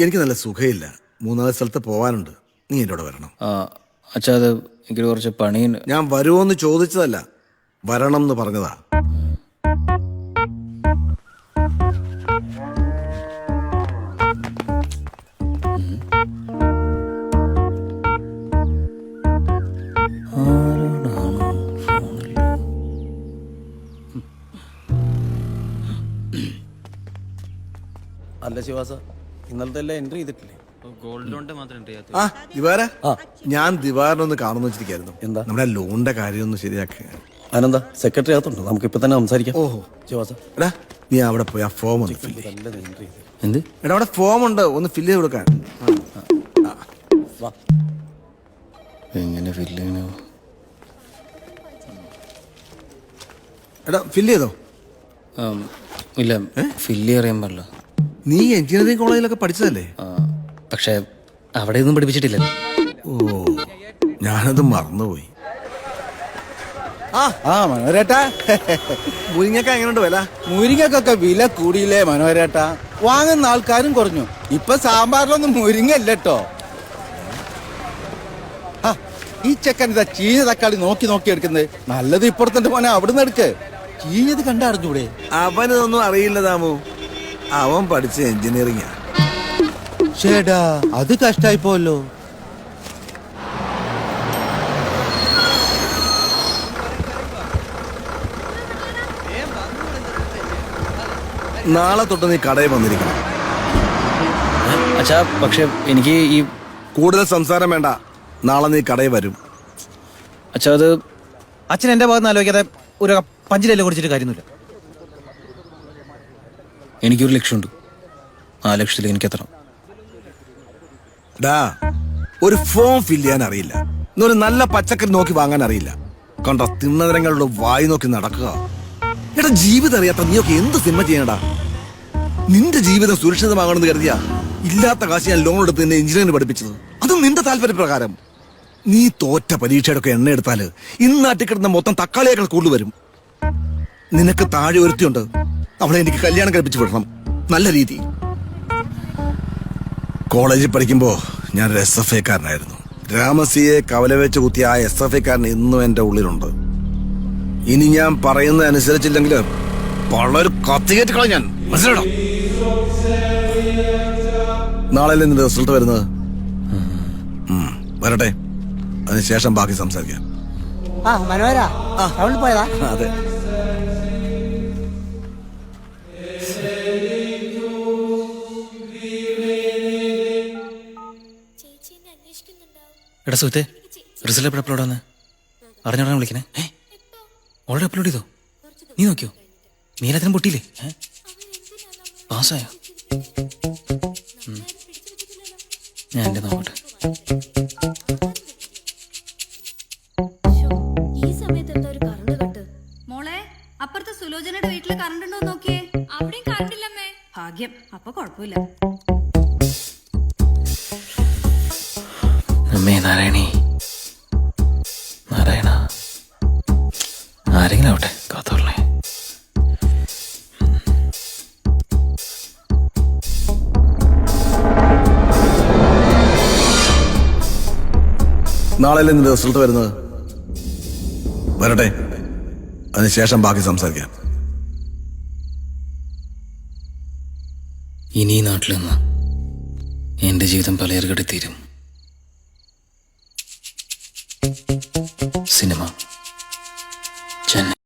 എനിക്ക് നല്ല സുഖമില്ല. 3-4 സ്ഥലത്ത് പോവാനുണ്ട്. നീ എൻ്റെ കൂടെ വരണം. അച്ഛാ, അത് എനിക്ക് കുറച്ച് പണിയുണ്ട്. ഞാൻ വരുമോന്ന് ചോദിച്ചതല്ല, വരണം എന്ന് പറഞ്ഞതാ. അല്ല ശിവാസ, ഇന്നലത്തെ എല്ലാം എൻട്രി ചെയ്തിട്ടില്ലേ? ഗോൾഡ് ലോണിന്റെ മാത്രം ഞാൻ ദിവാറിനൊന്ന് കാണുന്നു വെച്ചിരിക്കായിരുന്നു. എന്താ? നമ്മുടെ ലോണിന്റെ കാര്യം ഒന്ന് ശരിയാക്കുക. അനന്താ, സെക്രട്ടറി അകത്തുണ്ടോ? നമുക്ക് ഇപ്പൊ തന്നെ സംസാരിക്കാം. ഓഹോ ശിവാസ, എടാ, നീ അവിടെ പോയി ആ ഫോം ഒന്ന് ഫില്ല് ചെയ്യ്. എൻട്രി ചെയ്ത് എന്ത്? എടാ, അവിടെ ഫോം ഉണ്ട്, ഒന്ന് ഫില്ല് ചെയ്ത് കൊടുക്കാൻ. എങ്ങനെ ഫില്ല് ചെയ്യണോ? എടാ, ഫില്ല് ചെയ്തോ? ഇല്ല, ഫില്ല് അറിയാൻ പാടില്ല. നീ എഞ്ചിനീയറിംഗ് കോളേജിലൊക്കെ പഠിച്ചതല്ലേ? പക്ഷെ അവിടെ ഒന്നും പഠിപ്പിച്ചിട്ടില്ല. ഓ, ഞാനത് മറന്നുപോയി. മനോരേട്ടാ, മുരിങ്ങക്ക എങ്ങനെയുണ്ട് വില? മുരിങ്ങക്കൊക്കെ വില കൂടിയില്ലേ മനോരേട്ടാ? വാങ്ങുന്ന ആൾക്കാരും കുറഞ്ഞു. ഇപ്പൊ സാമ്പാറിലൊന്നും മുരിങ്ങല്ലോ. ഈ ചെക്കൻ ഇതാ ചീഞ്ഞ തക്കാളി നോക്കി നോക്കി എടുക്കുന്നത്. നല്ലത് ഇപ്പുറത്തെ മോനെ അവിടുന്ന് എടുക്ക്. ചീഞ്ഞത് കണ്ടറിഞ്ഞൂടെ? അവനതൊന്നും അറിയില്ല താമു. അവൻ പഠിച്ച എഞ്ചിനീയറിംഗാ. ചേടാ, അത് കഷ്ടായി പോയല്ലോ. നാളെ തൊട്ട് നീ കടയിൽ വന്നിരിക്കണം. അച്ഛാ, പക്ഷെ എനിക്ക് ഈ കൂടുതൽ സംസാരം വേണ്ട. നാളെ നീ കടയിൽ വരും. അച്ഛാ, അത് അച്ഛൻ എന്റെ ഭാഗത്ത് ആലോചിക്കാതെ ഒരു പഞ്ചിലല്ലേ കുടിച്ചിട്ട് കാര്യമൊന്നുമില്ല. എനിക്കൊരു ലക്ഷ്യമുണ്ട്. ആ ലക്ഷ്യത്തിൽ എനിക്ക് എത്തണം. ഡാ, ഒരു ഫോം ഫില്ല് ചെയ്യാൻ അറിയില്ല. ഒരു നല്ല പച്ചക്കറി നോക്കി വാങ്ങാൻ അറിയില്ല. കണ്ട തിണ്ണതരങ്ങളുടെ വായി നോക്കി നടക്കുക. എടാ, ജീവിതം അറിയാത്ത നീയൊക്കെ എന്ത് സിനിമ ചെയ്യണടാ? നിന്റെ ജീവിതം സുരക്ഷിതമാകണമെന്ന് കരുതിയാ ഇല്ലാത്ത കാശ് ഞാൻ ലോൺ എടുത്ത് നിന്നെ എഞ്ചിനീയറിംഗ് പഠിപ്പിച്ചത്. അതും നിന്റെ താല്പര്യപ്രകാരം. നീ തോറ്റ പരീക്ഷയുടെ ഒക്കെ എണ്ണ എടുത്താല് ഇന്ന് അട്ടിക്കിടുന്ന മൊത്തം തക്കാളിയേക്കാൾ കൂടുതൽ വരും. നിനക്ക് താഴെ ഒരുത്തിയുണ്ട്. അവളെ എനിക്ക് കല്യാണം കഴിപ്പിച്ചു വിടണം, നല്ല രീതി. കോളേജിൽ പഠിക്കുമ്പോ ഞാൻ ഒരു SFI കാരനായിരുന്നു. രാമസിയെ കവല വെച്ച് കുത്തിയ ആ SFI കാരൻ ഇന്നും എന്റെ ഉള്ളിലുണ്ട്. ഇനി ഞാൻ പറയുന്നത് അനുസരിച്ചില്ലെങ്കിൽ വളരെ കത്തികേറ്റ് കളഞ്ഞാൻ, മനസ്സിലാണോ? നാളെ നിന്റെ റിസൾട്ട് വരുന്നത്. വരട്ടെ, അതിനുശേഷം ബാക്കി സംസാരിക്കാം. മനോഹര പോയതാ? അതെ. എടാ സുഹൃത്തെ, റിസൾട്ട് എപ്പോഴും അപ്ലോഡ് വന്ന് അറിഞ്ഞോടാണ് വിളിക്കണേ. ഓൾറെഡി അപ്ലോഡ് ചെയ്തോ? നീ നോക്കിയോ? നീ എല്ലാത്തിനും പൊട്ടിയില്ലേ? പാസ്സായോ? ഞാൻ എൻ്റെ നോക്കട്ടെ. ഈ സമയത്ത് എന്താ ഒരു കറണ്ട് കട്ട്? മോളെ, അപ്പുറത്തെ സുലോചനയുടെ വീട്ടില് കറണ്ട് ഉണ്ടോ നോക്കിയേ. അവിടെയും കറണ്ട് ഇല്ലമ്മേ. ഭാഗ്യം, അപ്പൊ കുഴപ്പമില്ല. അമ്മേ നാരായണി, നാരായണ, ആരെങ്കിലും ആവട്ടെ, കാത്തോളേ. നാളെ നിന്റെ റിസൾട്ട് വരുന്നത്. വരട്ടെ, അതിനുശേഷം ബാക്കി സംസാരിക്കാം. ഇനി ഈ നാട്ടിൽ നിന്ന് എന്റെ ജീവിതം പലയർകടി തീരും. സിനിമ